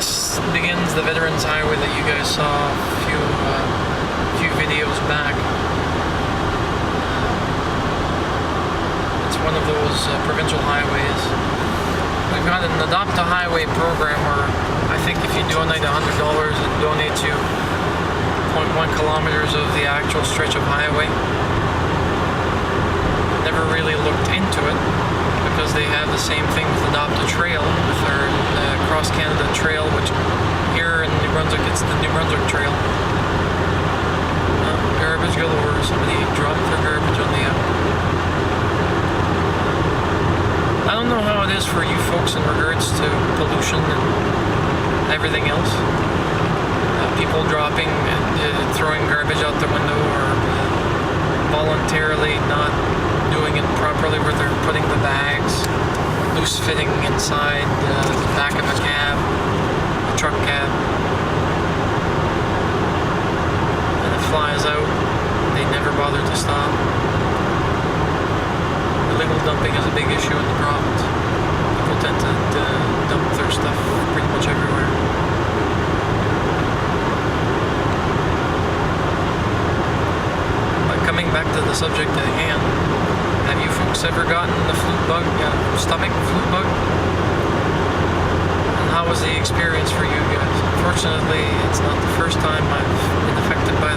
this begins the Veterans Highway that you guys saw a few videos back. It's one of those provincial highways. We've got an Adopt a Highway program where I think if you donate $100 and donate to 0.1 kilometers of the actual stretch of highway. Never really looked into it because they have the same thing with Adopt a Trail, with their Cross Canada Trail, which here in New Brunswick it's the New Brunswick Trail. Garbage galore. Somebody dropped their garbage on the I don't know how it is for you folks in regards to pollution and everything else. People dropping and throwing garbage out the window, or voluntarily not doing it properly where they're putting the bags loose fitting inside the back of a cab, a truck cab, and it flies out. They never bother to stop. Illegal dumping is a big issue in the province. People tend to dump their stuff pretty much everywhere. Coming back to the subject at hand, have you folks ever gotten the flute bug, stomach flute bug? And how was the experience for you guys? Unfortunately, it's not the first time I've been affected by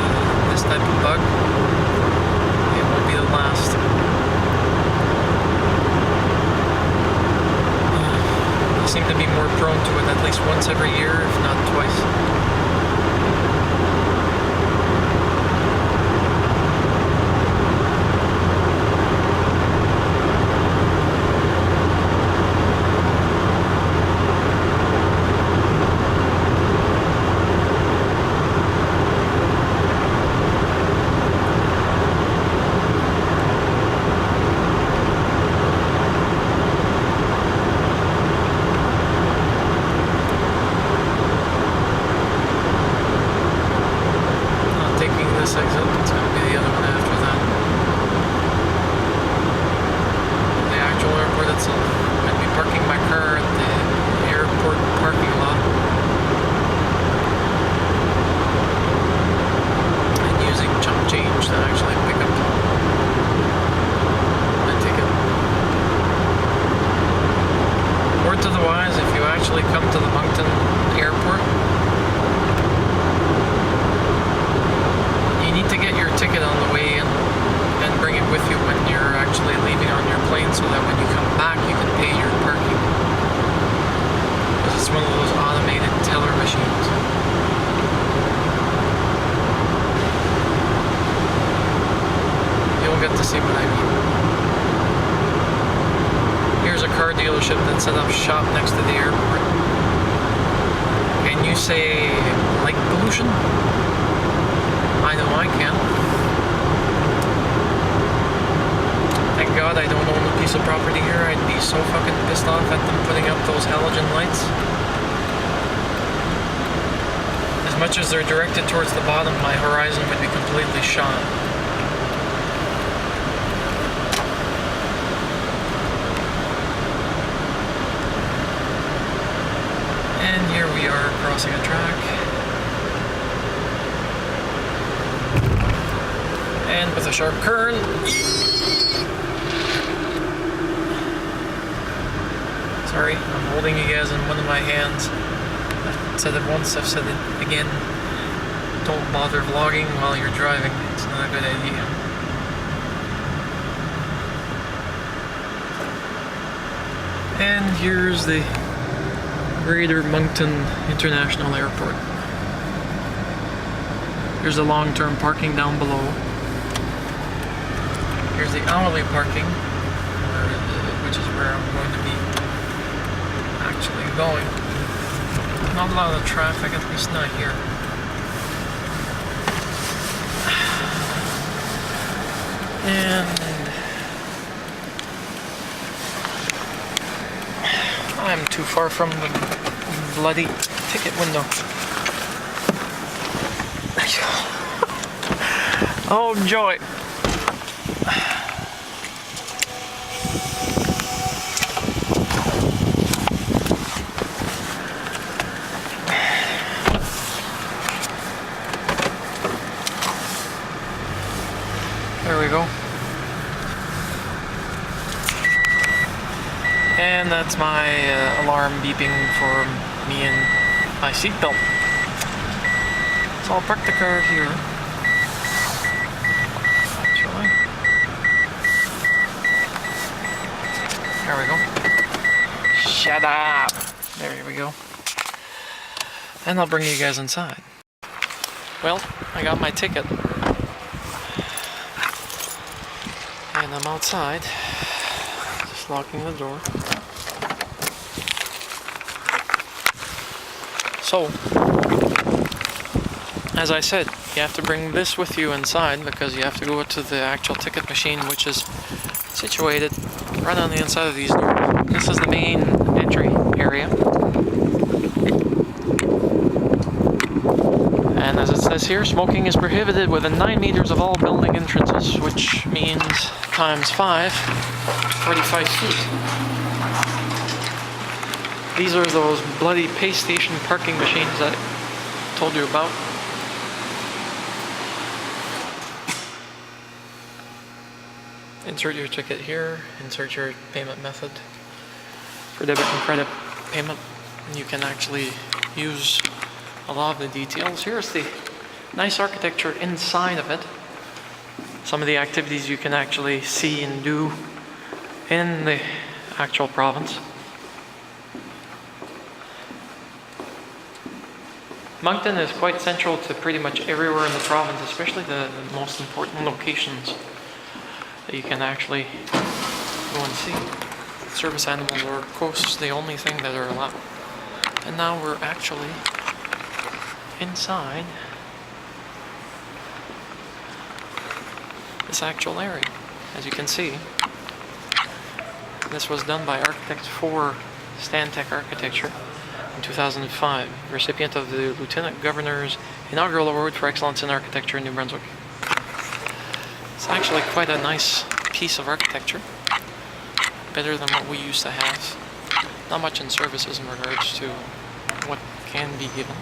this type of bug. It won't be the last. I seem to be more prone to it at least once every year, if not twice. Exit, it's going to be the other one after that. The actual airport itself. I'm going to be parking my car at the airport parking lot and using chump change to actually pick up my ticket. Word to the wise, if you actually come to the Moncton airport, you need to get your ticket on the way in and bring it with you when you're actually leaving on your plane, so that when you come back you can pay your parking. Because it's one of those automated teller machines. You'll get to see what I mean. Here's a car dealership that set up shop next to the airport. Can you say light pollution? I know I can. Thank God I don't own a piece of property here. I'd be so fucking pissed off at them putting up those halogen lights. As much as they're directed towards the bottom, my horizon would be completely shot. And here we are crossing a track. And with a sharp turn. Sorry, I'm holding you guys in one of my hands. I've said it once, I've said it again. Don't bother vlogging while you're driving. It's not a good idea. And here's the Greater Moncton International Airport. Here's the long-term parking down below. Here's the hourly parking, which is where I'm going to be actually going. Not a lot of traffic, at least not here. And I'm too far from the bloody ticket window. Oh joy! And that's my alarm beeping for me and my seatbelt. So I'll park the car here. Actually. There we go. Shut up! There we go. And I'll bring you guys inside. Well, I got my ticket. And I'm outside. Just locking the door. So, as I said, you have to bring this with you inside because you have to go to the actual ticket machine, which is situated right on the inside of these doors. This is the main entry area. And as it says here, smoking is prohibited within 9 meters of all building entrances, which means times 5, 45 feet. These are those bloody pay station parking machines that I told you about. Insert your ticket here, insert your payment method for debit and credit payment. And you can actually use a lot of the details. Here's the nice architecture inside of it. Some of the activities you can actually see and do in the actual province. Moncton is quite central to pretty much everywhere in the province, especially the most important locations that you can actually go and see. Service animals are, of course, the only thing that are allowed. And now we're actually inside this actual area. As you can see, this was done by architects for Stantec Architecture in 2005, recipient of the Lieutenant Governor's Inaugural Award for Excellence in Architecture in New Brunswick. It's actually quite a nice piece of architecture, better than what we used to have. Not much in services in regards to what can be given.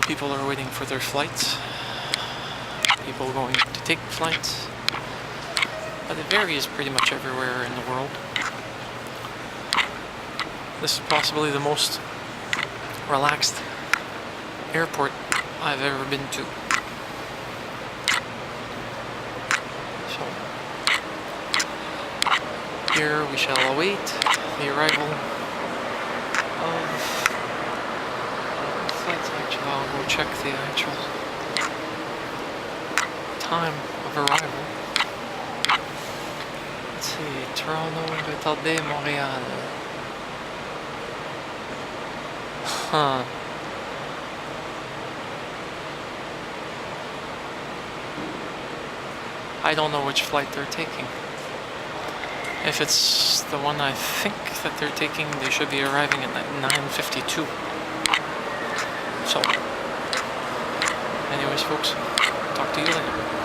People are waiting for their flights, people going to take flights, but it varies pretty much everywhere in the world. This is possibly the most relaxed airport I've ever been to. So, here we shall await the arrival of flights. Actually, I'll go check the actual time of arrival. Let's see, Toronto, retardé, Montréal. Huh. I don't know which flight they're taking. If it's the one I think that they're taking, they should be arriving at 9:52. So, anyways folks, talk to you later.